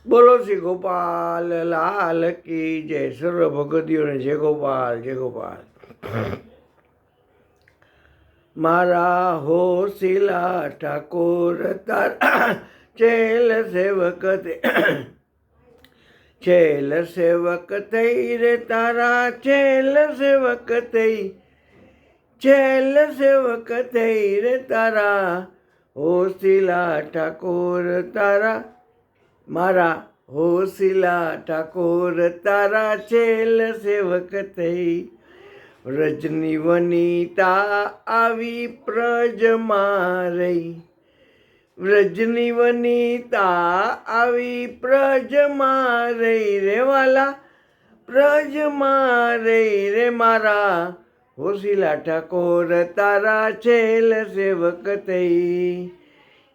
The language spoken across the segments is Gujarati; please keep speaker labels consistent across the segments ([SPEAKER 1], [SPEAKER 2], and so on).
[SPEAKER 1] બોલો શ્રી ગોપાલ લાલ કી જય. સર્વ ભગવતીઓને જય ગોપાલ જય ગોપાલ. મારા હોશિલા ઠાકોર તારા ચેલ સેવક ચેલ સેવક થઈ રે તારા ચેલ સેવક થઈ, ચેલ સેવક થઈ રે તારા હોશિલા ઠાકોર તારા, મારા હોશિલા ઠાકોર તારા ચેલ સેવક થઈ. વ્રજની વનિતા આવી પ્રજમાં રહી, વ્રજની વનિતા આવી પ્રજમાં રહી રે વાલા, પ્રજમાં રહી રે મારા હોશિલા ઠાકોર તારા ચેલ સેવક થઈ.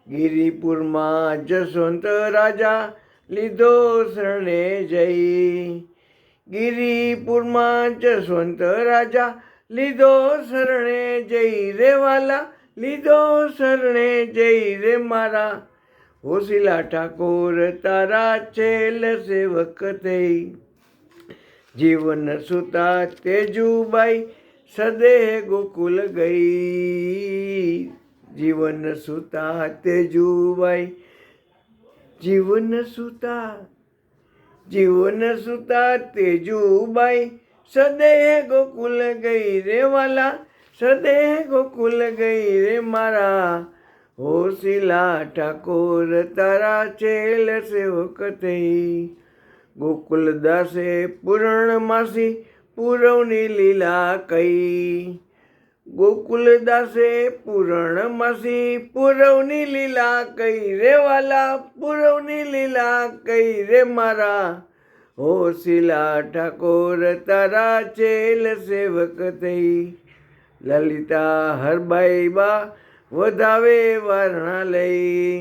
[SPEAKER 1] ગિરિપુરમાં જશવંત રાજા લીધો શરણે જઈ, ગિરિપુરમાં જશવંત રાજા લીધો શરણે જઈ રે વાલા, લીધો શરણે જઈ રે મારા હોશિલા ઠાકોર તારા ચેલ સેવક થઈ. જીવન સુતા તેજુબાઈ સદેહ ગોકુલ ગઈ, જીવન સુતા તેજુબાઈ, જીવન સુતા, જીવન સુતા તેજુબાઈ સદેહ ગોકુલ ગઈ રે વાલા, સદેહ ગોકુલ ગઈ રે મારા હોશિલા ઠાકોર તારા ચેલ સેવક થઈ. ગોકુલદાસે પૂર્ણમાસી પૂરવની લીલા કઈ, ગોકુલદાસે પૂર્ણમાસી પૂરવની લીલા કઈ રે વાલા, પૂરવની લીલા કઈ રે મારા હોશિલા ઠાકોર તારા ચેલ સેવક થઈ. લલિતા હરબાઈ બા વધાવે વારણા લઈ,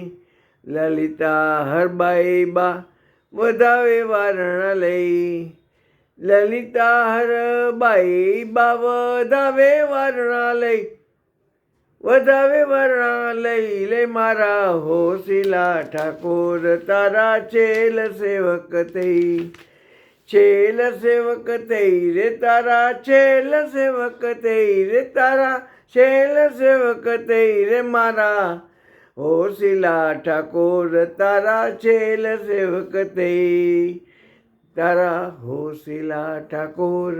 [SPEAKER 1] લલિતા હરબાઈ બા વધાવે વારણા લઈ, લલિતા હરબાઈ બા વધાવે વારણા લઈ, વધાવે વારણા લઈ લે મારા હોશિલા ઠાકોર તારા ચેલ સેવક થઈ. ચેલ સેવક થઈ રે તારા ચેલ સેવક થઈ રે તારા ચેલ સેવક થઈ રે મારા હોશિલા ઠાકોર તારા ચેલ સેવક થઈ. તારા હોશિલા ઠાકોર,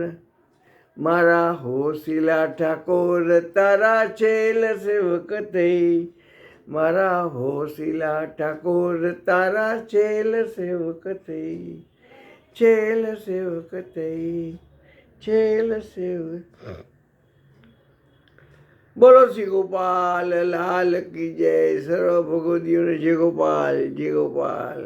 [SPEAKER 1] મારા હોશિલા ઠાકોર તારા ચેલ સેવક થઈ, મારા હોશિલા ઠાકોર તારા ચેલ સેવક થઈ, ચેલ સેવક થઈ, ચેલ સેવક. બોલો શ્રી ગોપાલ લાલ કી જય. સર્વ ભગવતીઓને જય ગોપાલ જય ગોપાલ.